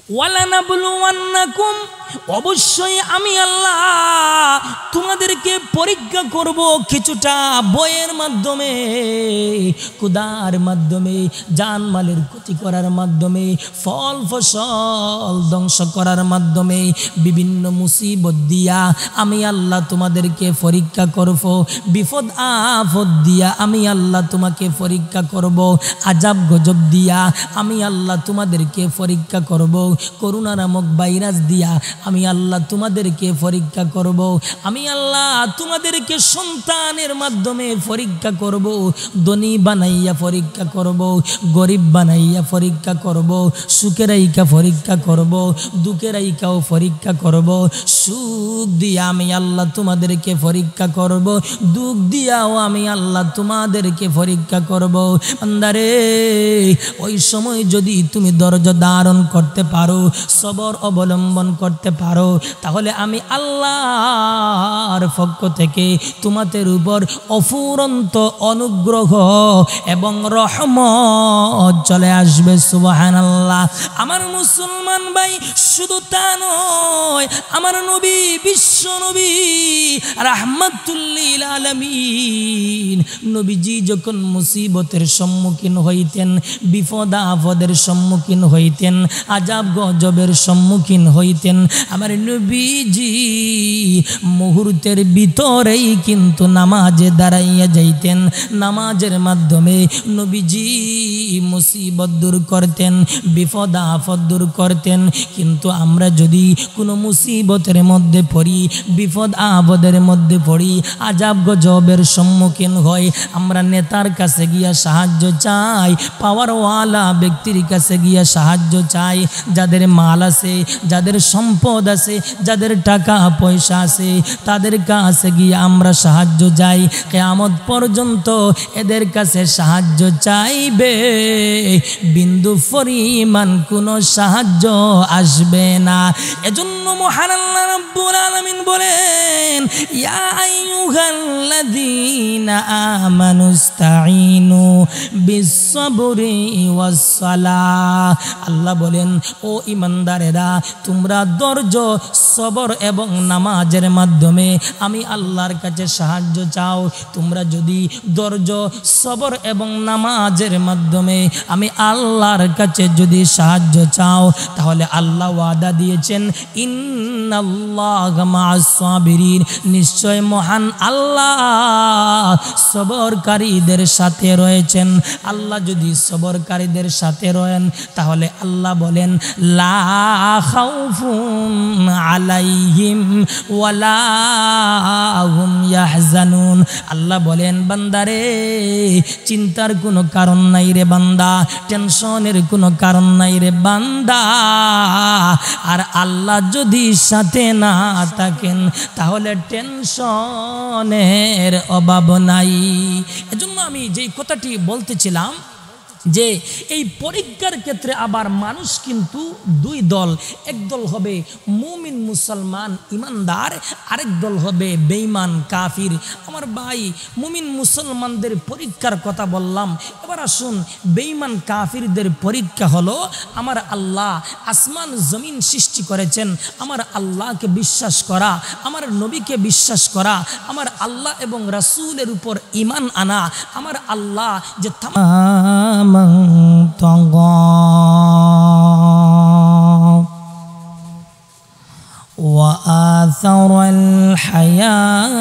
ওয়ালানাবলুওয়ান্নাকুম, অবশ্যই আমি আল্লাহ তোমাদেরকে পরীক্ষা করব কিছুটা বয়ের মাধ্যমে, ক্ষুধার মাধ্যমে, জানমালের ক্ষতি করার মাধ্যমে, ফল ফসল ধ্বংস করার মাধ্যমে, বিভিন্ন মুসিবত দিয়া আমি আল্লাহ তোমাদেরকে পরীক্ষা করব, বিপদ আপদ দিয়া আমি আল্লাহ তোমাকে পরীক্ষা করব, আজাব গজব দিয়া আমি আল্লাহ তোমাদেরকে পরীক্ষা করব, করোনা নামক ভাইরাস দিয়া আমি আল্লাহ তোমাদেরকে পরীক্ষা করব, আমি আল্লাহ তোমাদেরকে সন্তানের মাধ্যমে পরীক্ষা করব, ধনী বানাইয়া পরীক্ষা করব, গরিব বানাইয়া পরীক্ষা করব, সুখের আইকা পরীক্ষা করব, দুঃখের আইকাও পরীক্ষা করব, সুখ দিয়া আমি আল্লাহ তোমাদেরকে পরীক্ষা করব, দুঃখ দিয়াও আমি আল্লাহ তোমাদেরকে পরীক্ষা করব। বান্দারে, ওই সময় যদি তুমি ধৈর্য ধারণ করতে পারো, সবর অবলম্বন করতে পারো, তাহলে আমি আল্লাহর পক্ষ থেকে তোমাদের উপর অফুরন্ত অনুগ্রহ এবং রহমত চলে আসবে। সুবহানাল্লাহ। আমার মুসলমান ভাই, শুধু তা নয়, আমার নবী, বিশ্ব নবী রাহমাতুল্লিল আলামিন, নবীজি যখন মুসিবতের সম্মুখীন হইতেন, বিপদ আপদের সম্মুখীন হইতেন, আজাব গজবের সম্মুখীন হইতেন, আমার নবীজি মুহূর্তের ভিতরেই কিন্তু নামাজে দাঁড়াইয়া যাইতেন। নামাজের মাধ্যমে নবীজি মুসিবত দূর করতেন, বিপদ আপদ দূর করতেন। কিন্তু আমরা যদি কোনো মুসিবতের মধ্যে পড়ি, বিপদ আপদের মধ্যে পড়ি, আজাব গজবের সম্মুখীন হই, আমরা নেতার কাছে গিয়া সাহায্য চাই, পাওয়ারওয়ালা ব্যক্তির কাছে গিয়া সাহায্য চাই, যাদের মাল আছে, যাদের সম্পদ আছে, যাদের টাকা পয়সা আছে, তাদের কাছে গিয়ে আমরা সাহায্য চাই। কিয়ামত পর্যন্ত এদের কাছে সাহায্য চাইবে, বিন্দু পরিমাণ কোনো সাহায্য আসবে না। এজন্য মহান আল্লাহ রাব্বুল আলামিন বলেন, ইয়া আইয়ুহাল্লাযীনা আমানুস্তাঈনু বিস-সাবরি ওয়াস-সালাহ। আল্লাহ বলেন, ও ঈমানদারেরা, তোমরা ধৈর্য, সবর এবং নামাজের মাধ্যমে আমি আল্লাহর কাছে সাহায্য চাও। তোমরা যদি ধৈর্য, সবর এবং নামাজের মাধ্যমে আমি আল্লাহর কাছে যদি সাহায্য চাও, তাহলে আল্লাহ ওয়াদা দিয়েছেন, ইন্নাল্লাহা মা'আস-সাবিরিন, নিশ্চয় মহান আল্লাহ সবরকারীদের সাথে রয়েছেন। আল্লাহ যদি সবরকারীদের সাথে রয়েন, তাহলে আল্লাহ বলেন, লা খাউফুন আলাইহিম ওয়ালা হুম ইয়াহজানুন। আল্লাহ বলেন, বান্দারে, চিন্তার কোনো কারণ নাই রে বান্দা, টেনশনের কোনো কারণ নাই রে বান্দা। আর আল্লাহ যদি সাথে না থাকেন, তাহলে টেনশনের অভাব নাই। এজন্য আমি যেই কথাটি বলতেছিলাম, যে এই পরীক্ষার ক্ষেত্রে আবার মানুষ কিন্তু দুই দল, এক দল হবে মুমিন মুসলমান ইমানদার, আরেক দল হবে বেঈমান কাফির। আমার ভাই, মুমিন মুসলমানদের পরীক্ষার কথা বললাম, এবার আসুন বেঈমান কাফিরদের পরীক্ষা হলো, আমার আল্লাহ আসমান জমিন সৃষ্টি করেছেন, আমার আল্লাহকে বিশ্বাস করা, আমার নবীকে বিশ্বাস করা, আমার আল্লাহ এবং রাসূলের উপর ঈমান আনা, আমার আল্লাহ যে وآثر الحياة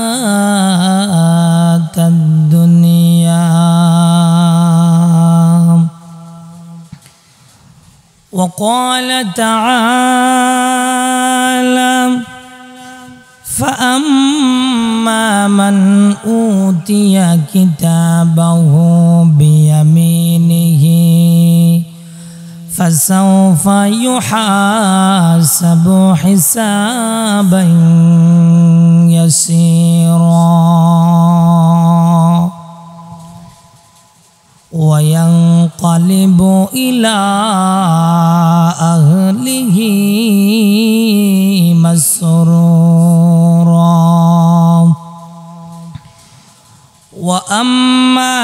الدنيا وقال تعالى فأما من أوتي كتابه بيمينه فسوف يحاسب حسابا يسيرا وينقلب إلى أهله مسرورا وأما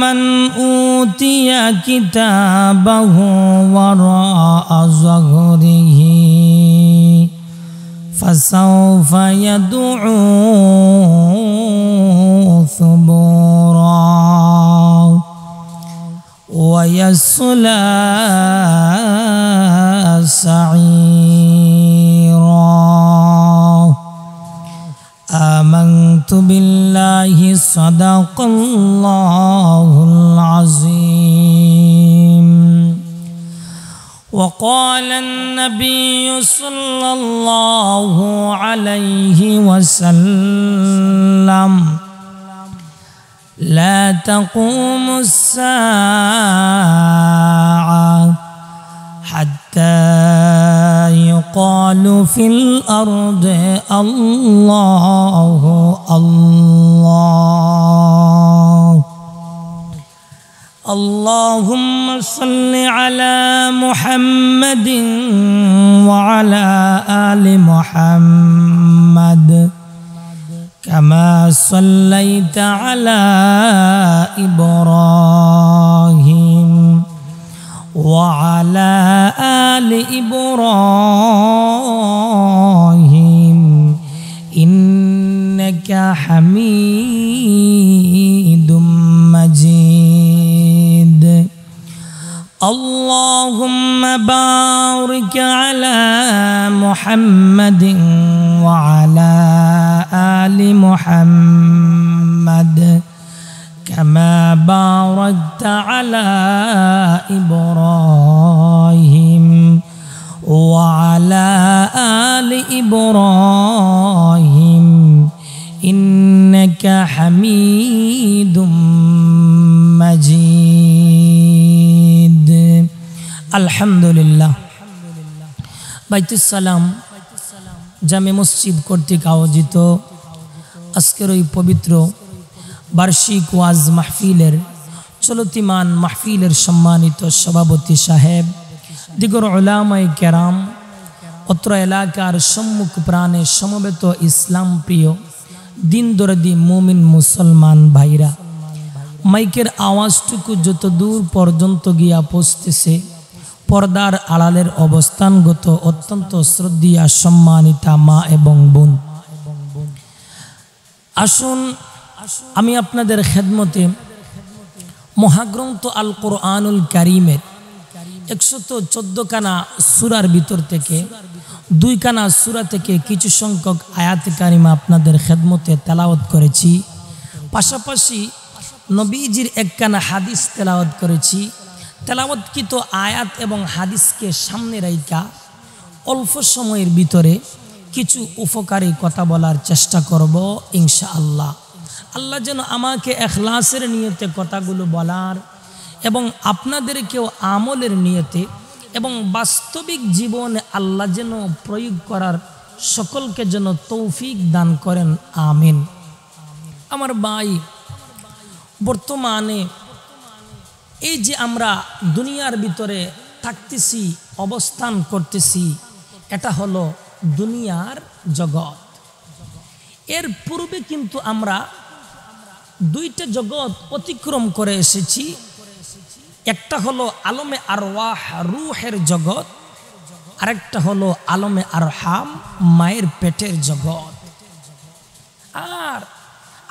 من أوتي كتابه وراء ظهره فسوف يدعو ثبورا ويصلى سعيرا آمنت بالله صدق الله العظيم وقال النبي صلى الله عليه وسلم لا تقوم الساعة حتى يقال في الأرض الله الله اللهم صل على محمد وعلى آل محمد كما صليت على إبراهيم وعلى آل إبراهيم إنك حميد مجيد اللهم بارك على محمد وعلى آل محمد كما باركت على إبراهيم وعلى آل إبراهيم إنك حميد مجيد الحمد لله বাইতুস সালাম জামে মসজিদ কর্তৃক আয়োজিত আজকের এই পবিত্র বার্ষিক ওয়াজ মাহফিলের চলতিমান মাহফিলের সম্মানিত সভাপতি সাহেব দিগর উলামায়ে কেরাম অত্র এলাকার সম্মুখ প্রাণে সমবেত ইসলাম প্রিয় দিন দরদি মুমিন মুসলমান ভাইরা মাইকের আওয়াজটুকু যত দূর পর্যন্ত গিয়া পৌঁছতেছে পর্দার আড়ালের অবস্থানগত অত্যন্ত শ্রদ্ধেয়া সম্মানিতা মা এবং বোন আসুন আমি আপনাদের খেদমতে মহাগ্রন্থ আল কোরআনুল কারীমের 114 খানা সূরার ভিতর থেকে 2 খানা সূরা থেকে কিছু সংখ্যক আয়াত কারিমা আপনাদের খেদমতে তেলাওয়াত করেছি পাশাপাশি নবীজির একখানা হাদিস তেলাওয়াত করেছি তেলাওয়াতকৃত আয়াত এবং হাদিসকে সামনে রাইখা অল্প সময়ের ভিতরে কিছু উপকারী কথা বলার চেষ্টা করব ইনশাআল্লাহ আল্লাহ যেন আমাকে ইখলাসের নিয়তে কথাগুলো বলার এবং আপনাদেরকেও আমলের নিয়তে এবং বাস্তবিক জীবনে আল্লাহ যেন প্রয়োগ করার সকলকে যেন তৌফিক দান করেন আমিন আমার ভাই বর্তমানে এই যে আমরা দুনিয়ার ভিতরে থাকতেছি অবস্থান করতেছি এটা হলো দুনিয়ার জগৎ এর পূর্বে কিন্তু আমরা দুইটা জগৎ অতিক্রম করে এসেছি একটা হলো আলমে আরওয়াহ রূহের জগৎ আরেকটা হলো আলমে আরহাম মায়ের পেটের জগৎ আর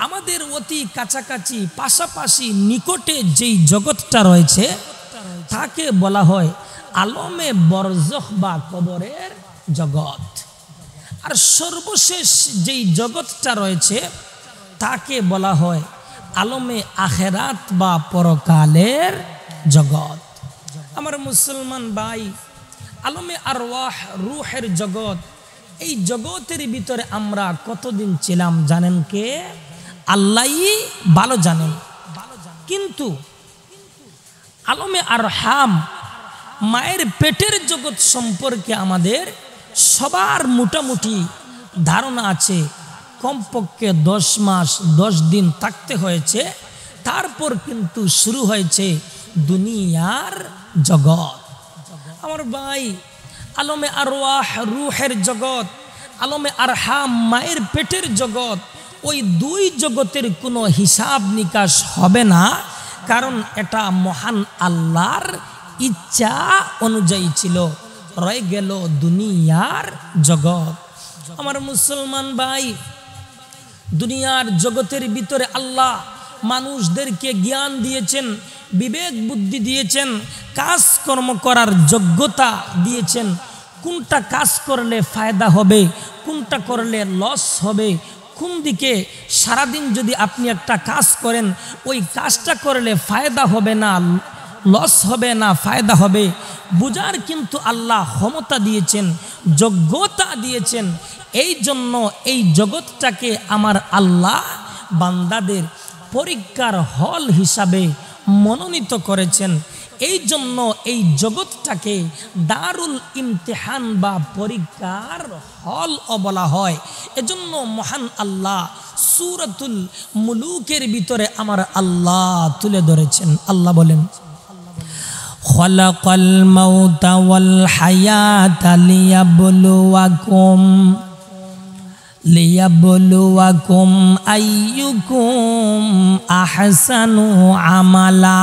আমাদের অতি কাছাকাছি পাশাপাশি নিকটে যেই জগৎটা রয়েছে তাকে বলা হয় আলমে বরজখ বা কবরের জগৎ আর সর্বশেষ যেই জগৎটা রয়েছে তাকে বলা হয় আলমে আখেরাত বা পরকালের জগৎ আমার মুসলমান ভাই আলমে আরওয়াহ রূহের জগৎ এই জগতের ভিতরে আমরা কতদিন ছিলাম জানেন কে আল্লাহই ভালো জানেন কিন্তু আলমে আরহাম মায়ের পেটের জগৎ সম্পর্কে আমাদের সবার মোটামুটি ধারণা আছে কমপক্ষে 10 মাস 10 দিন থাকতে হয়েছে তারপর কিন্তু শুরু হয়েছে দুনিয়ার জগৎ আমার ভাই আলমে আরওয়াহ রূহের জগৎ আলমে আরহাম মায়ের পেটের জগৎ ওই দুই জগতের কোনো হিসাব নিকাশ হবে না কারণ এটা মহান আল্লাহর ইচ্ছা অনুযায়ী ছিল রয়ে গেল দুনিয়ার জগৎ। আমার মুসলমান ভাই, দুনিয়ার জগতের ভিতরে আল্লাহ মানুষদেরকে জ্ঞান দিয়েছেন, বিবেক বুদ্ধি দিয়েছেন, কাজকর্ম করার যোগ্যতা দিয়েছেন। কোনটা কাজ করলে ফায়দা হবে, কোনটা করলে লস হবে, কোন দিকে সারাদিন যদি আপনি একটা কাজ করেন ওই কাজটা করলে ফায়দা হবে না লস হবে না ফায়দা হবে, বুঝার কিন্তু আল্লাহ ক্ষমতা দিয়েছেন, যোগ্যতা দিয়েছেন। এই জন্য এই জগৎটাকে আমার আল্লাহ বান্দাদের পরীক্ষার হল হিসাবে মনোনীত করেছেন। এই জন্য এই জগৎটাকে দারুল ইমতিহান বা পরীক্ষার হল বলা হয়। এজন্য মহান আল্লাহ সূরাতুল মুলুকের ভিতরে আমার আল্লাহ তুলে ধরেছেন। আল্লাহ বলেন, খালাকাল মাউতা ওয়াল হায়াতা লিয়াবলুয়াকুম আইয়ুকুম আহসানু আমালা।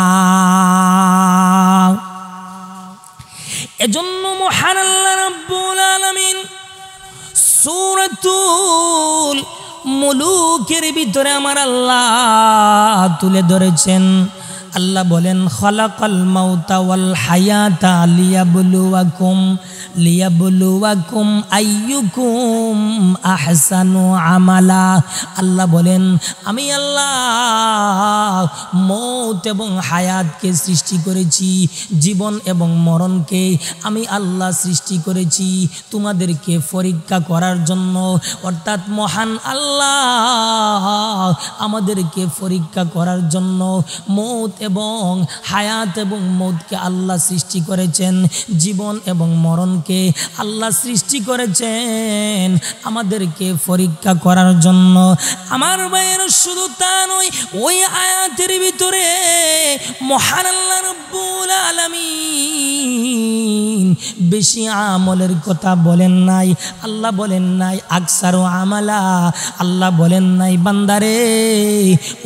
এজন্য মহান আল্লাহ রাব্বুল আলামিন সূরাতুল মুলুকের ভিতরে আমার আল্লাহ তুলে ধরেছেন। আল্লাহ বলেন, খালাকাল মাউতা ওয়াল হায়াতা লিয়াবলুয়াকুম আইয়ুকুম আহসানু আমালা। আল্লাহ বলেন, আমি আল্লাহ মৌত এবং হায়াতকে সৃষ্টি করেছি, জীবন এবং মরণকে আমি আল্লাহ সৃষ্টি করেছি তোমাদেরকে পরীক্ষা করার জন্য। অর্থাৎ মহান আল্লাহ আমাদেরকে পরীক্ষা করার জন্য মৌত এবং হায়াত এবং মৌতকে আল্লাহ সৃষ্টি করেছেন, জীবন এবং মরণকে আল্লাহ সৃষ্টি করেছেন আমাদেরকে পরীক্ষা করার জন্য। আমার ভাইয়ের শুধু তা নয়, ওই আয়াতের ভিতরে মহান আল্লাহ রাব্বুল আলামিন বেশি আমলের কথা বলেন নাই। আল্লাহ বলেন নাই আকসারু আমালা, আল্লাহ বলেন নাই বান্দারে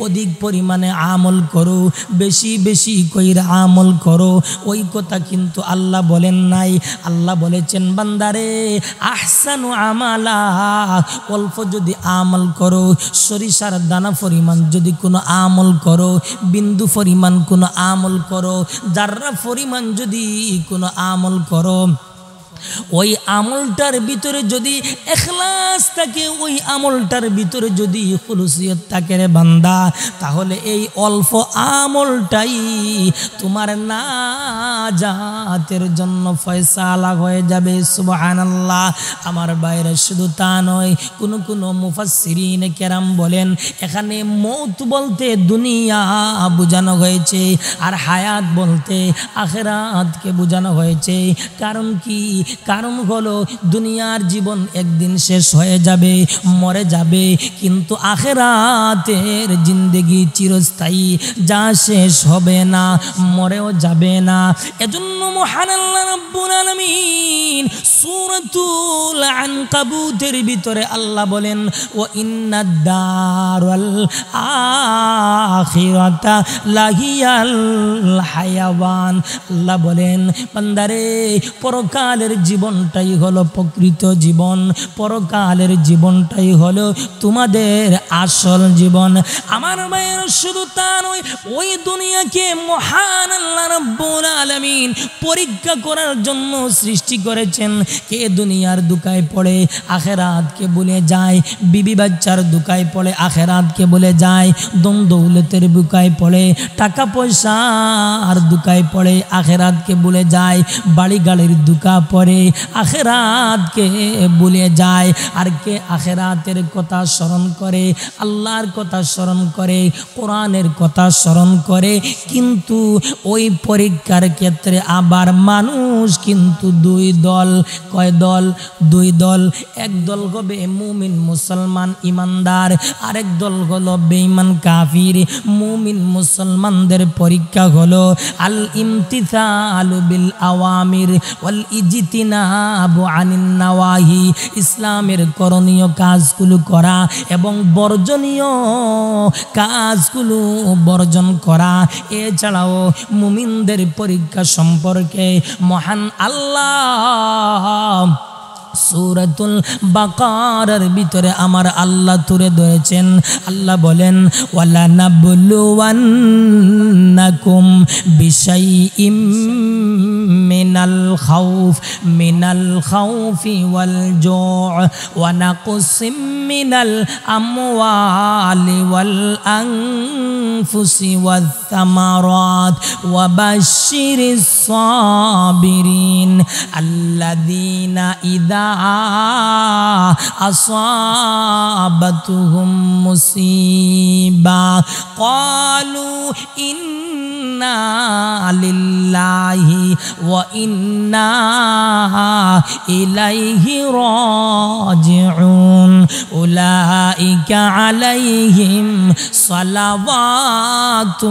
অধিক পরিমাণে আমল করো, বেশি বেশি কইরা আমল করো, ওই কথা কিন্তু আল্লাহ বলেন নাই। আল্লাহ বলেছেন বান্দারে আহসানু আমালা, অল্প যদি আমল করো, সরিষার দানা পরিমাণ যদি কোনো আমল করো, বিন্দু পরিমাণ কোনো আমল করো, জাররা পরিমাণ যদি কোনো আমল করো, ওই আমলটার ভিতরে যদি ইখলাস থাকে, ওই আমলটার ভিতরে যদি খুলুসিয়ত থাকে রে বান্দা, তাহলে এই অল্প আমলটাই তোমার নাজাতের জন্য ফয়সালা হয়ে যাবে। সুবহানাল্লাহ। আমার বাইরে শুধু তা নয়, কোন মুফাসসিরিন কেরাম বলেন এখানে মৌত বলতে দুনিয়া বোঝানো হয়েছে আর হায়াত বলতে আখিরাতকে বোঝানো হয়েছে। কারণ কি? কারণ হলো দুনিয়ার জীবন একদিন শেষ হয়ে যাবে, মরে যাবে, কিন্তু আখিরাতের জিন্দেগি চিরস্থায়ী, যা শেষ হবে না, মরেও যাবে না। এজন্য মহান আল্লাহ রাব্বুল আলামিন সূরাতুল আনকাবুতের ভিতরে আল্লাহ বলেন, ওয়া ইন্নাদ দারাল আখিরাতা লাহিয়াল হায়াওয়ান। আল্লাহ বলেন বান্দারে পরকালের জীবনটাই হলো প্রকৃত জীবন, পরকালের জীবনটাই হলো তোমাদের আসল জীবন। আমার ভাইয়ের শুধু তা নয়, ওই দুনিয়াকে মহান আল্লাহ রাব্বুল আলামিন পরীক্ষা করার জন্য সৃষ্টি করেছেন। কে দুনিয়ার দুকায় পড়ে আখিরাতকে ভুলে যায়, বিবি বাচ্চার দুকায় পড়ে আখিরাতকে ভুলে যায়, দম দৌলতের বুকায় পড়ে, টাকা পয়সার দুকায় পড়ে আখিরাতকে ভুলে যায়, বাড়ি গাড়ির দুকা পড়ে আখিরাতকে ভুলে যায়। আর কে আখিরাতের কথা স্মরণ করে, আল্লাহর কথা স্মরণ করে, কোরআনের কথা স্মরণ করে, কিন্তু ওই পরীক্ষার ক্ষেত্রে আবার মানুষ কিন্তু দুই দল। কয় দল? দুই দল। এক দল হবে মুমিন মুসলমান ইমানদার, আরেক দল হলো বেঈমান কাফির। মুমিন মুসলমানদের পরীক্ষা হলো আল ইমতিসালু বিল আওয়ামির ওয়াল ইজতিনাবু আনিন নাওয়াহি, ইসলামের করণীয় কাজগুলো করা এবং বর্জনীয় কাজগুলো বর্জন করা। এছাড়াও মুমিনদের পরীক্ষা সম্পর্কে মহান আল্লাহ সূরাতুল বাকারার ভিতরে আমার আল্লাহ তুলে ধরেছেন। আল্লাহ বলেন ওয়ালা নাবলুওয়ান্নাকুম বিশাইইম মিনাল খাউফি ওয়াল জু' ওয়া নাকসিম মিনাল আমওয়ালি ওয়াল আনফুসি ওয়াথ থামারাত ওয়া বাশশিরিস সাবিরিন আল্লাযীনা ইযা أصابتهم مصيبة قالوا إنا لله وإنا إليه راجعون أولئك عليهم صلوات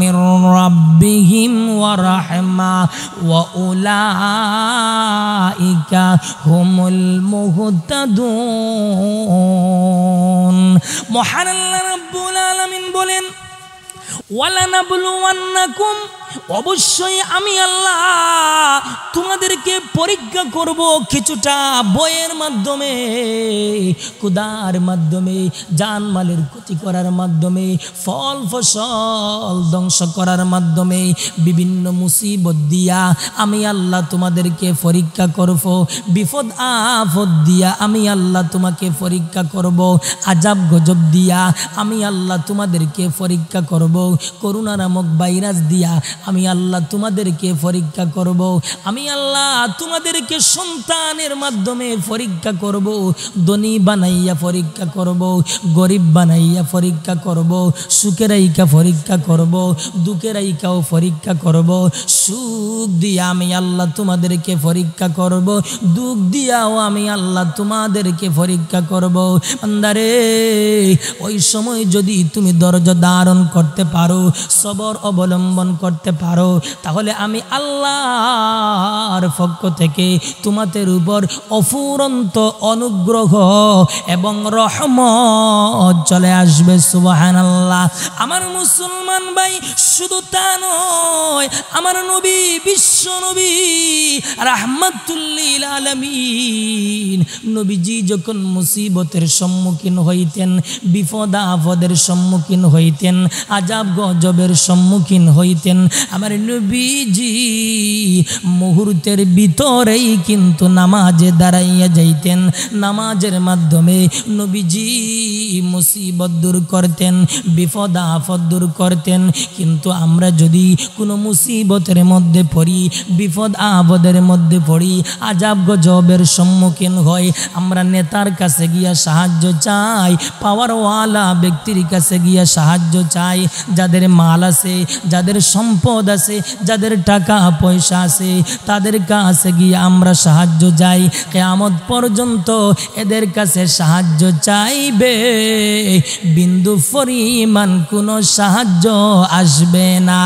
من ربهم ورحمة وأولئك হুমুল মুহতাদুন। মহান আল্লাহ রাব্বুল আলামিন বলেন ওয়ালা নাবলুওয়ান্নাকুম, অবশ্যই আমি আল্লাহ তোমাদেরকে পরীক্ষা করব কিছুটা বয়ের মাধ্যমে, ক্ষুধার মাধ্যমে, জানমালের ক্ষতি করার মাধ্যমে, ফল ফসল ধ্বংস করার মাধ্যমে, বিভিন্ন মুসিবত দিয়া আমি আল্লাহ তোমাদেরকে পরীক্ষা করব, বিপদ আপদ দিয়া আমি আল্লাহ তোমাকে পরীক্ষা করব, আজাব গজব দিয়া আমি আল্লাহ তোমাদেরকে পরীক্ষা করব, করোনা নামক ভাইরাস দিয়া আমি আল্লাহ তোমাদেরকে পরীক্ষা করব, আমি আল্লাহ তোমাদেরকে সন্তানের মাধ্যমে পরীক্ষা করব, ধনী বানাইয়া পরীক্ষা করব, গরিব বানাইয়া পরীক্ষা করব, সুখের আইকা পরীক্ষা করব, দুঃখের আইকাও পরীক্ষা করব, সুখ দিয়া আমি আল্লাহ তোমাদেরকে পরীক্ষা করব, দুঃখ দিয়াও আমি আল্লাহ তোমাদেরকে পরীক্ষা করব। বান্দারে, ওই সময় যদি তুমি ধৈর্য ধারণ করতে পারো, সবর অবলম্বন করতে পারো, তাহলে আমি আল্লাহর পক্ষ থেকে তোমাদের উপর অফুরন্ত অনুগ্রহ এবং রহমত চলে আসবে। সুবহানাল্লাহ। আমার মুসলমান ভাই, শুধু তা নয়, আমার নবী, বিশ্ব নবী রাহমাতুল লিল আলামিন, নবীজি যখন মুসিবতের সম্মুখীন হইতেন, বিপদ আপদের সম্মুখীন হইতেন, আজাব গজবের সম্মুখীন হইতেন, আমার নবীজি মুহূর্তের ভিতরেই কিন্তু নামাজে দাঁড়াইয়া যাইতেন। নামাজের মাধ্যমে নবীজি মুসিবত দূর করতেন, বিপদ আপদ দূর করতেন। কিন্তু আমরা যদি কোনো মুসিবতের মধ্যে পড়ি, বিপদ আপদের মধ্যে পড়ি, আজাব গজবের সম্মুখীন হই, আমরা নেতার কাছে গিয়া সাহায্য চাই, পাওয়ারওয়ালা ব্যক্তির কাছে গিয়া সাহায্য চাই, যাদের মাল আছে, যাদের সম্পদ আছে, যাদের টাকা পয়সা আছে, তাদের কাছে গিয়ে আমরা সাহায্য চাই। কিয়ামত পর্যন্ত এদের কাছে সাহায্য চাইবে, বিন্দু পরিমাণ কোনো সাহায্য আসবে না।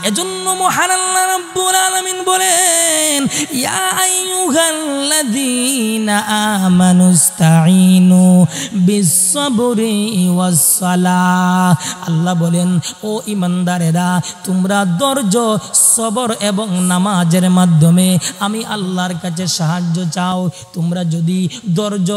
এজন্য মহান আল্লাহ রাব্বুল আলামিন বলেন ইয়া আইয়ুহাল্লাযীনা আমানুস্তাঈনু বিস-সাবরি ওয়াস-সালাহ। আল্লাহ বলেন, ও ইমানদারেরা, তোমরা ধৈর্য, সবর এবং নামাজের মাধ্যমে আমি আল্লাহর কাছে সাহায্য চাও। তোমরা যদি ধৈর্য,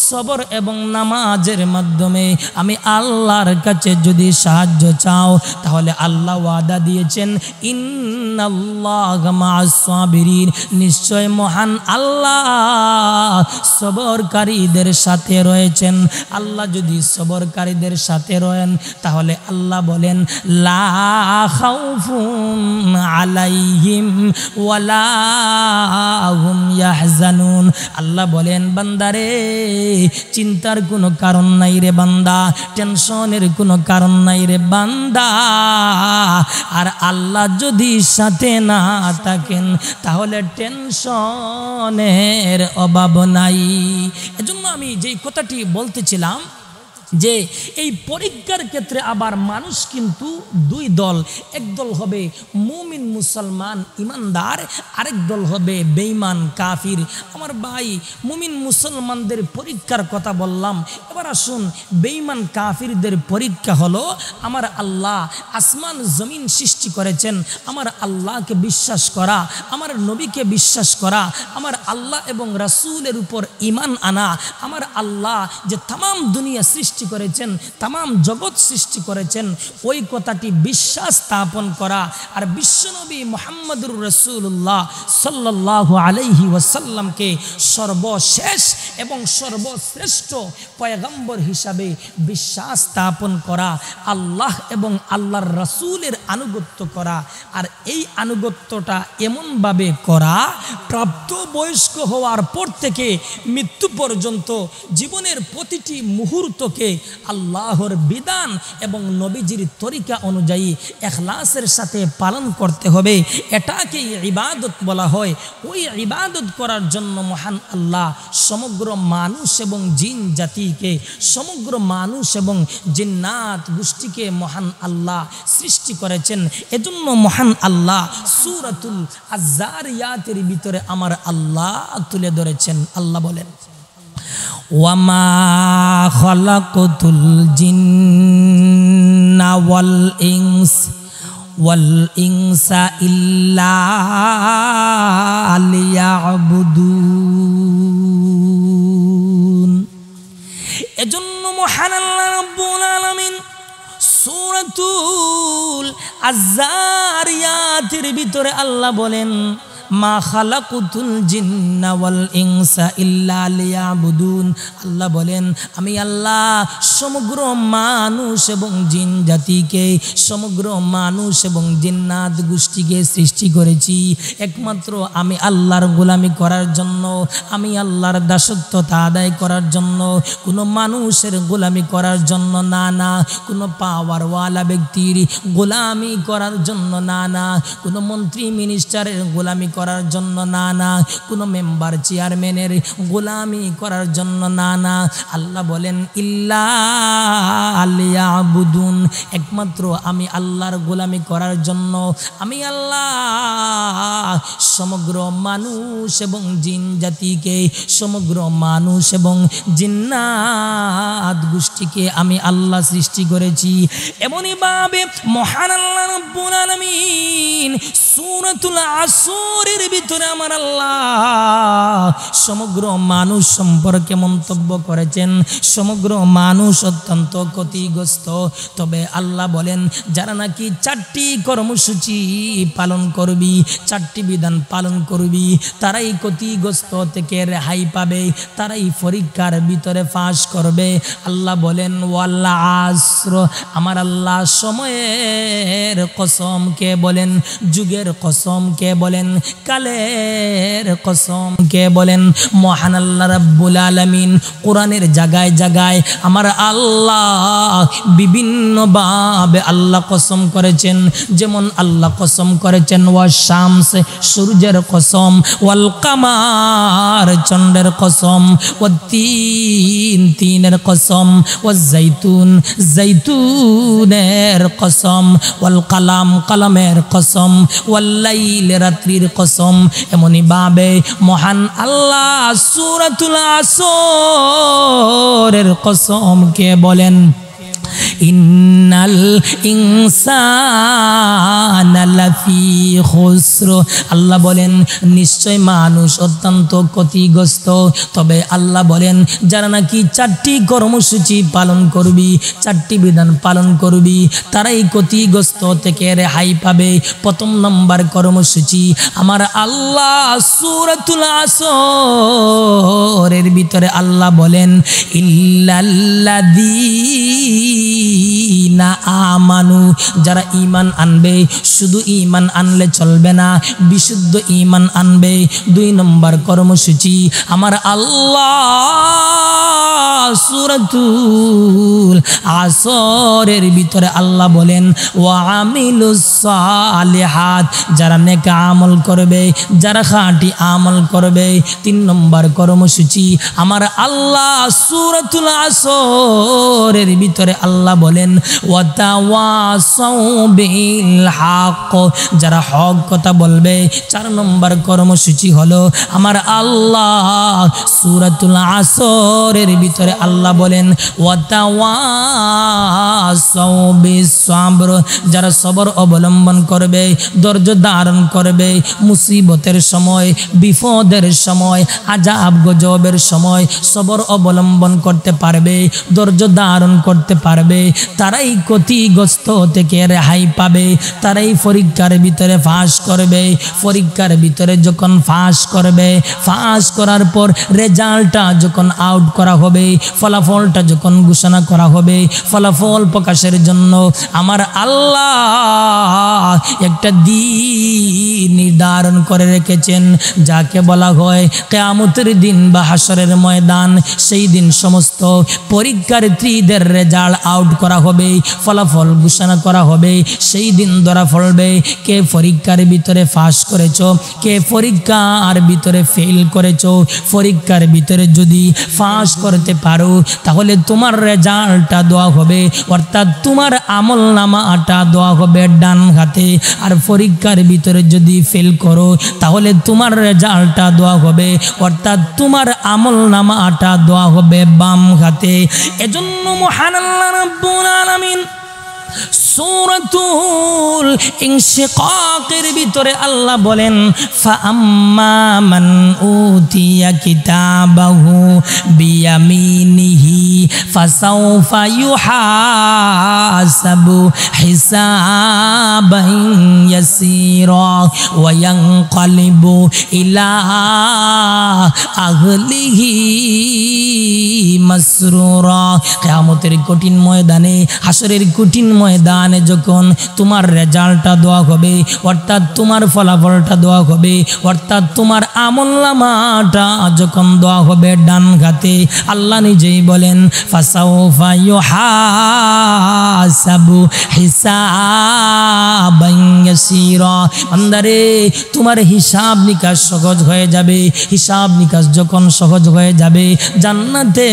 সবর এবং নামাজের মাধ্যমে আমি আল্লাহর কাছে যদি সাহায্য চাও, তাহলে আল্লাহ ওয়াদা দিয়েছেন ইন্নাল্লাহা মা'আস-সাবিরিন, নিশ্চয় মহান আল্লাহ সবরকারীদের সাথে রয়েছেন। আল্লাহ যদি সবরকারীদের সাথে রয়েন, তাহলে আল্লাহ বলেন লা খাউফুন আলাইহিম ওয়ালা হুম ইয়াহজানুন। আল্লাহ বলেন, বান্দারে, চিন্তার কোনো কারণ নাই রে বান্দা, টেনশনের কোনো কারণ নাই রে বান্দা। আর আল্লাহ যদি সাথে না থাকেন, তাহলে টেনশনের অভাব নাই। এজন্য আমি যেই কথাটি বলতেছিলাম, যে এই পরীক্ষার ক্ষেত্রে আবার মানুষ কিন্তু দুই দল, এক দল হবে মুমিন মুসলমান ইমানদার, আরেক দল হবে বেঈমান কাফির। আমার ভাই, মুমিন মুসলমানদের পরীক্ষার কথা বললাম, এবার আসুন বেঈমান কাফিরদের পরীক্ষা হলো আমার আল্লাহ আসমান জমিন সৃষ্টি করেছেন, আমার আল্লাহকে বিশ্বাস করা, আমার নবীকে বিশ্বাস করা, আমার আল্লাহ এবং রাসূলের উপর ঈমান আনা, আমার আল্লাহ যে তামাম দুনিয়া সৃষ্টি করেছেন, তামাম জগৎ সৃষ্টি করেছেন, ওই কথাটি বিশ্বাস স্থাপন করা। আর বিশ্বনবী মুহাম্মদুর রাসূলুল্লাহ সাল্লাল্লাহু আলাইহি ওয়াসাল্লামকে সর্বশেষ এবং সর্বশ্রেষ্ঠ পয়গম্বর হিসাবে বিশ্বাস স্থাপন করা, আল্লাহ এবং আল্লাহর রাসূলের আনুগত্য করা। আর এই আনুগত্যটা এমনভাবে করা, প্রাপ্ত বয়স্ক হওয়ার পর থেকে মৃত্যু পর্যন্ত জীবনের প্রতিটি মুহূর্তকে আল্লাহর বিধান এবং নবীজির তরিকা অনুযায়ী ইখলাসের সাথে পালন করতে হবে। এটাকেই ইবাদত বলা হয়। ওই ইবাদত করার জন্য মহান আল্লাহ সমগ্র মানুষ এবং জিন জাতিকে, সমগ্র মানুষ এবং জিন্নাত গোষ্ঠীকে মহান আল্লাহ সৃষ্টি করেছেন। এজন্য মহান আল্লাহ সূরাতুল আয-যারিয়াতের ভিতরে আমার আল্লাহ তুলে ধরেছেন। আল্লাহ বলেন, ওয়ামা খালাকতুল জিন্না ওয়াল ইনসা ইল্লা লিয়াবুদুন। এজন্য মহান আল্লাহ রাব্বুল আলামিন সূরাতুল আয-যারিয়াতের ভিতরে আল্লাহ বলেন, মা খালাকুতুল জিন্না ওয়াল ইনসা ইল্লা লিয়াবুদুন। আল্লাহ বলেন, আমি আল্লাহ সমগ্র মানুষ এবং জিন জাতিকে, সমগ্র মানুষ এবং জিন্নাত গোষ্ঠীকে সৃষ্টি করেছি একমাত্র আমি আল্লাহর গোলামি করার জন্য, আমি আল্লাহর দাসত্বতা আদায় করার জন্য, কোনো মানুষের গোলামি করার জন্য না, না কোনো পাওয়ারওয়ালা ব্যক্তির গোলামি করার জন্য না, না কোনো মন্ত্রী মিনিস্টারের গোলামি করার জন্য না, না কোনো মেম্বার চেয়ারম্যানের গোলামি করার জন্য না, না। আল্লাহ বলেন, ইল্লা লিয়াবুদুন, একমাত্র আমি আল্লাহর গোলামি করার জন্য আমি আল্লাহ সমগ্র মানুষ এবং জিন জাতিকে, সমগ্র মানুষ এবং জিন্নাত গোষ্ঠীকে আমি আল্লাহ সৃষ্টি করেছি। এমনই ভাবে মহান আল্লাহ রাব্বুল আলামিন সূরাতুল আসরের ভিতরে আমার আল্লাহ সমগ্র মানুষ সম্পর্কে মন্তব্য করেছেন, সমগ্র মানুষ অত্যন্ত ক্ষতিগ্রস্ত। তবে আল্লাহ বলেন, যারা নাকি 4টি কর্মসূচি পালন করবি, 4টি বিধান পালন করবি, তারাই ক্ষতিগ্রস্ত থেকে রেহাই পাবে, তারাই পরীক্ষার ভিতরে পাস করবে। আল্লাহ বলেন, ওয়াল আসর, আমার আল্লাহ সময়ের কসম কে বলেন, যুগের কসম কে বলেন, কালের কসম কে বলেন। মহান আল্লাহ রাব্বুল আলামিন কোরআনের জায়গায় জায়গায় আমার আল্লাহ বিভিন্ন ভাবে আল্লাহ কসম করেছেন। যেমন আল্লাহ কসম করেছেন ওয়াশ শামস, সূর্যের কসম, ওয়াল কামার, চন্দ্রের কসম, ওয়াত্তিন, তিনের কসম, ওয়াজ জাইতুন, জাইতুনের কসম, ওয়াল কালাম, কালামের কসম, ওয়াল লাইল, রাত্রির কসম। এমনি ভাবে মহান আল্লাহ সূরাতুল আসরের কসম কে বলেন, ইন্নাল ইনসানা লাফি খুসর। আল্লাহ বলেন, নিশ্চয় মানুষ অত্যন্ত ক্ষতিগ্রস্ত। তবে আল্লাহ বলেন, যারা নাকি 4টি কর্মসূচি পালন করবি, 4টি বিধান পালন করবি, তারাই ক্ষতিগ্রস্ত থেকে রেহাই পাবে। প্রথম নম্বর কর্মসূচি আমার আল্লাহ সূরাতুল আসরের ভিতরে আল্লাহ বলেন, ইল্লাল্লাযীনা আমানু, যারা ঈমান আনবে, শুধু ঈমান আনলে চলবে না, বিশুদ্ধ ঈমান আনবে। 2 নম্বর কর্মসূচি আমার আল্লাহ সূরাতুল আসরের ভিতরে আল্লাহ বলেন ওয়া আমিলুস সালিহাত, যারা নেক আমল করবে, যারা খাঁটি আমল করবে। 3 নম্বর কর্মসূচি আমার আল্লাহ সূরাতুল আসরের ভিতরে আল্লাহ বলেন ওয়া তাওয়াসাউ বিল হক, যারা হক কথা বলবে। 4 নম্বর কর্মসূচি হলো আমার আল্লাহ সূরাতুল আসরের ভিতরে আল্লাহ বলেন ওয়া তাওয়াসাউ বিস সাবর, যারা সবর অবলম্বন করবে, ধৈর্য ধারণ করবে, মুসিবতের সময়, বিপদের সময়, আযাব গজবের সময় সবর অবলম্বন করতে পারবে, ধৈর্য ধারণ করতে পারবে, তারাই ক্ষতিগ্রস্ত থেকে রেহাই পাবে, তারাই পরীক্ষার ভিতরে পাস করবে। পরীক্ষার ভিতরে যখন পাস করবে, পাস করার পর রেজাল্টটা যখন আউট করা হবে, ফলাফলটা যখন ঘোষণা করা হবে, ফলাফল প্রকাশের জন্য আমার আল্লাহ একটা দিন নির্ধারণ করে রেখেছেন, যাকে বলা হয় কিয়ামতের দিন বা হাসরের ময়দান। সেই দিন সমস্ত পরীক্ষার্থীদের রেজাল্ট আউট করা হবে, ফলাফল ঘোষণা করা হবে। সেই দিন ধরা পড়বে কে পরীক্ষার ভিতরে পাস করেছো, কে পরীক্ষার ভিতরে ফেল করেছো। পরীক্ষার ভিতরে যদি পাস করতে পারো তাহলে তোমার রেজাল্টটা দেওয়া হবে, অর্থাৎ তোমার আমল নামাটা দেওয়া হবে ডান হাতে। আর পরীক্ষার ভিতরে যদি ফেল করো তাহলে তোমার রেজাল্টটা দেওয়া হবে, অর্থাৎ তোমার আমল নামাটা দেওয়া হবে বাম হাতে। এজন্য মহান আল্লাহ রাব্বুল আলামিন সূরাতুল ইনশিকাকের ভিতরে আল্লাহ বলেন ফাআম্মা মান উতিয়া কিতাবাহু বিয়ামিনিহি ফাসাউফা ইউহাসাবু হিসাবান ইয়াসীরা ওয়া ইয়ানকালিবু ইলা আহলিহি মাসরুরা। কিয়ামতের কঠিন ময়দানে, হাসরের কঠিন ময়দানে যখন তোমার রেজাল্টটা দেওয়া হবে, অর্থাৎ তোমার ফলাফলটা দেওয়া হবে, অর্থাৎ তোমার আমলনামাটা যখন দেওয়া হবে ডান হাতে, আল্লাহ নিজেই বলেন ফাসাউফা ইউহাসাবু হিসাবান ইয়াসীরা। বান্দারে তোমার হিসাব নিকাশ সহজ হয়ে যাবে। হিসাব নিকাশ যখন সহজ হয়ে যাবে, জান্নাতে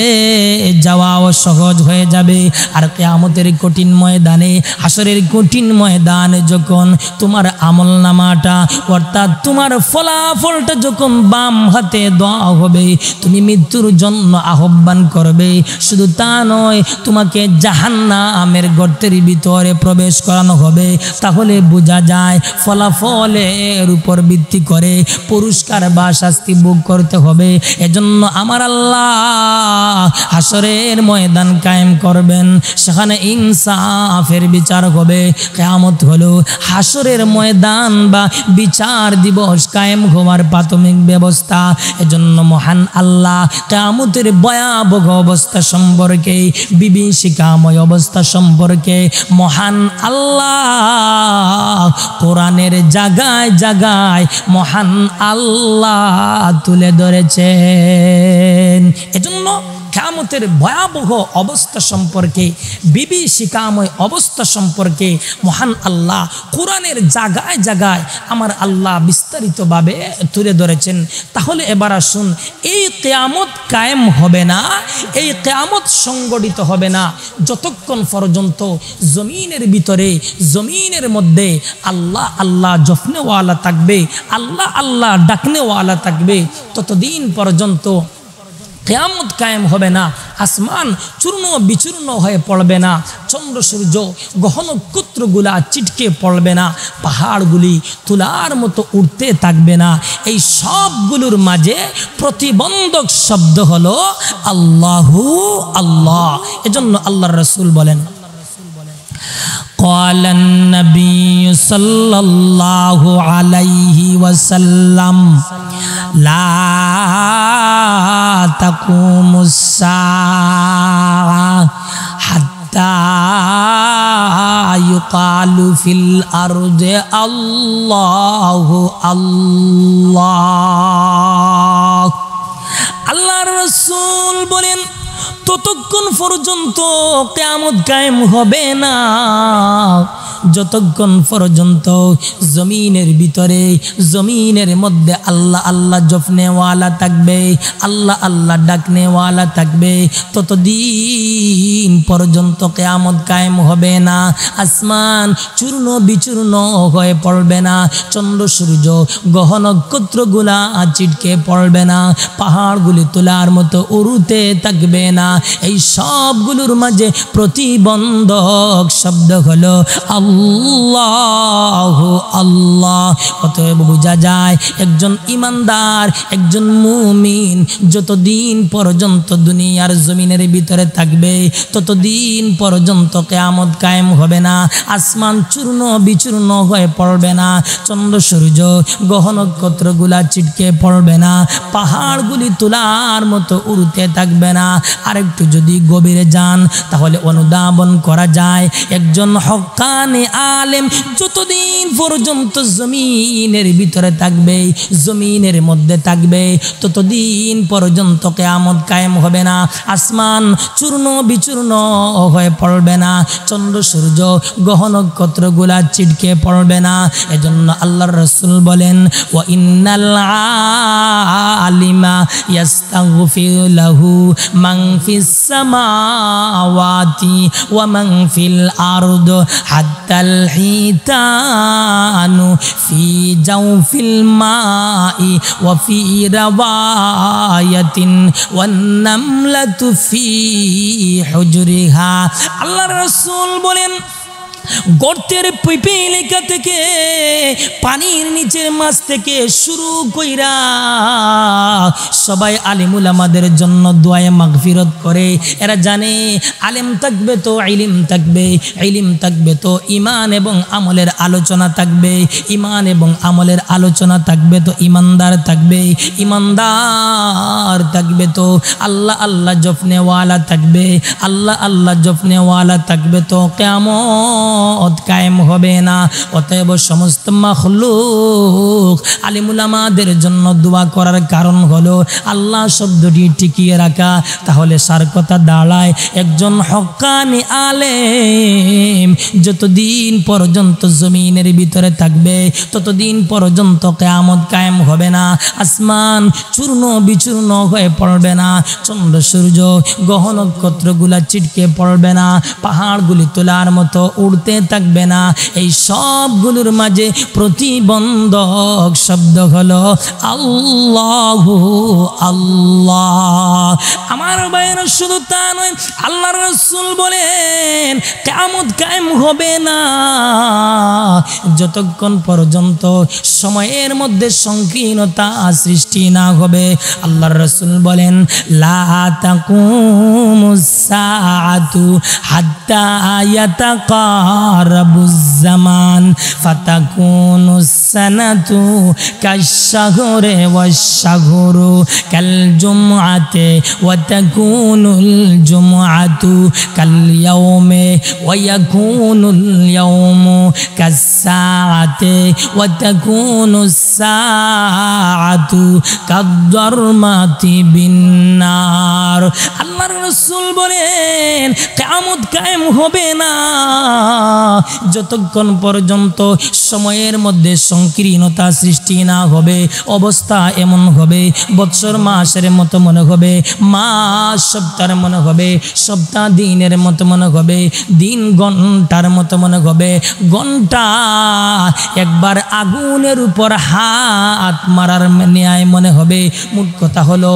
যাওয়াও সহজ হয়ে যাবে। আর কিয়ামতের কঠিন ময়দানে, হাসরের কঠিন ময়দানে যখন তোমার আমলনামাটা অর্থাৎ তোমার ফলাফলটা যখন বাম হাতে দেওয়া হবে, তুমি মৃত্যুর জন্য আহ্বান করবে। শুধু তা নয়, তোমাকে জাহান্নামের গর্তের ভিতরে প্রবেশ করানো হবে। তাহলে বোঝা যায় ফলাফলের উপর ভিত্তি করে পুরস্কার বা শাস্তি ভোগ করতে হবে। এজন্য আমার আল্লাহ হাসরের ময়দান কায়েম করবেন, সেখানে ইনসাফের বিচার হবে। কিয়ামত হলো হাসরের ময়দান বা বিচার দিবস কায়েম হওয়ার প্রাথমিক ব্যবস্থা। এজন্য মহান আল্লাহ কিয়ামতের ভয়াবহ অবস্থা সম্পর্কে, বিভীষিকাময় অবস্থা সম্পর্কে মহান আল্লাহ কোরআনের জায়গায় জায়গায় মহান আল্লাহ তুলে ধরেছেন। এজন্য কিয়ামতের ভয়াবহ অবস্থা সম্পর্কে, বিভীষিকাময় অবস্থা সম্পর্কে মহান আল্লাহ কোরআনের জায়গায় জায়গায় আমার আল্লাহ বিস্তারিতভাবে তুলে ধরেছেন। তাহলে এবার আসুন, এই কিয়ামত কায়েম হবে না, এই কিয়ামত সংগঠিত হবে না যতক্ষণ পর্যন্ত জমিনের ভিতরে, জমিনের মধ্যে আল্লাহ আল্লাহ জপনেওয়ালা থাকবে, আল্লাহ আল্লাহ ডাকনেওয়ালা থাকবে, ততদিন পর্যন্ত কিয়ামত কায়েম হবে না। আসমান চূর্ণ বিচূর্ণ হয়ে পড়বে না, চন্দ্র সূর্য গ্রহ নক্ষত্রগুলা চিটকে পড়বে না, পাহাড়গুলি তুলার মতো উঠতে থাকবে না। এই সবগুলোর মাঝে প্রতিবন্ধক শব্দ হলো আল্লাহু আল্লাহ। এজন্য আল্লাহর রাসূল বলেন قال النبي صلى الله عليه وسلم لا تقوم الساعة حتى ক্বালু ফিল আরদি আল্লাহু আল্লাহ। আল্লাহর রাসূল বলেন ততক্ষণ পর্যন্ত কিয়ামত কায়েম হবে না যতক্ষণ পর্যন্ত জমিনের ভিতরে জমিনের মধ্যে আল্লাহ আল্লাহ জপনেওয়ালা থাকবে, আল্লাহ আল্লাহ ডাকনেওয়ালা থাকবে, ততদিন পর্যন্ত কিয়ামত কায়েম হবে না। আসমান চূর্ণ বিচূর্ণ হয়ে পড়বে না, চন্দ্র সূর্য গ্রহ নক্ষত্রগুলা ছিটকে পড়বে না, পাহাড়গুলি তোলার মতো উড়তে থাকবে না। এই সবগুলোর মাঝে প্রতিবন্ধক শব্দ হলো আল্লাহু আল্লাহ। অতএব বোঝা যায় একজন ইমানদার, একজন মুমিন যতদিন পর্যন্ত দুনিয়ার জমিনের ভিতরে থাকবে ততদিন পর্যন্ত কিয়ামত কায়েম হবে না। আসমান চূর্ণ বিচূর্ণ হয়ে পড়বে না, চন্দ্র সূর্য গ্রহ নক্ষত্রগুলা ছিটকে পড়বে না, পাহাড়গুলি তোলার মতো উড়তে থাকবে না। আরেকটু যদি গভীরে যান তাহলে অনুধাবন করা যায় একজন হক্কানি আলেম যতদিন পর্যন্ত জমিনের ভিতরে থাকবে, জমিনের মধ্যে থাকবে, ততদিন পর্যন্ত কিয়ামত কায়েম হবে না। আসমান চূর্ণ বিচূর্ণ হয়ে পড়বে না, চন্দ্র সূর্য গ্রহ নক্ষত্রগুলা ছিটকে পড়বে না। এজন্য আল্লাহর রাসূল বলেন ওয়া ইন্নাল আলিমা ইয়াস্তাগফিরু লাহু মান ফিস সামাওয়াতি ওয়া মান ফিল আরদ হাত্তাল হিতানু ফি জাওফিল মাই ওয়া ফি রাওয়ায়াতিন ওয়ান নামলাতু ফি হুজরিহা। আল্লাহর রাসূল বলেন গর্তের পিপিলিকা থেকে পানির নিচের মাছ থেকে শুরু কইরা সবাই আলিম উলামাদের জন্য দোয়ায়ে মাগফিরত করে। এরা জানে আলেম থাকবে তো ইলম থাকবে, ইলম থাকবে তো ঈমান এবং আমলের আলোচনা থাকবে, ঈমান এবং আমলের আলোচনা থাকবে তো ঈমানদার থাকবে, ঈমানদার থাকবে তো আল্লাহ আল্লাহ জপনেওয়ালা থাকবে, আল্লাহ আল্লাহ জপনেওয়ালা থাকবে তো কিয়ামত কায়েম হবে না। অতএব সমস্ত মাখলুক আলিম উলামাদের জন্য দোয়া করার কারণ হলো আল্লাহ শব্দটি টিকিয়ে রাখা। তাহলে সার কথা দাঁড়ায় একজন হক্কানি আলেম যতদিন পর্যন্ত জমিনের ভিতরে থাকবে ততদিন পর্যন্ত কিয়ামত কায়েম হবে না। আসমান চূর্ণ বিচূর্ণ হয়ে পড়বে না, চন্দ্র সূর্য গ্রহ নক্ষত্রগুলা ছিটকে পড়বে না, পাহাড়গুলি তোলার মতো উড়তে থাকবে না। এই সবগুলোর মাঝে প্রতিবন্ধক শব্দ হলো আল্লাহু আল্লাহ। আমার ভাইয়েরা শুধু তা নয়, আল্লাহর রাসূল বলেন কিয়ামত কায়েম হবে না যতক্ষণ পর্যন্ত সময়ের মধ্যে সংকীর্ণতা সৃষ্টি না হবে। আল্লাহর রাসূল বলেন লা তাকুমুস সাআতু হাত্তা ইয়াতাকারাবুজ জামান ফাতাকুনুস সানাতু কাশ-শাহরি ওয়াশ-শাহরু কাল-জুমআতি ওয়া তাকুনুল জুমআতু কাল-ইয়াওমি ওয়া ইয়াকুনুল ইয়াওমু কাস-সাআতি ওয়া তাকুনুস সাআতু কাদ-দারমাতি বিন-নার। আল্লাহর রাসূল বলেন কিয়ামত কায়েম হবে না যতক্ষণ পর্যন্ত সময়ের মধ্যে সংকীর্ণতা সৃষ্টি না হবে। অবস্থা এমন হবে বৎসর মাসের মতো মনে হবে, মাস সপ্তাহের মনে হবে, সপ্তাহ দিনের মতো মনে হবে, দিন ঘন্টার মতো মনে হবে, ঘন্টা একবার আগুনের উপর হাত মারার ন্যায় মনে হবে। মোট কথা হলো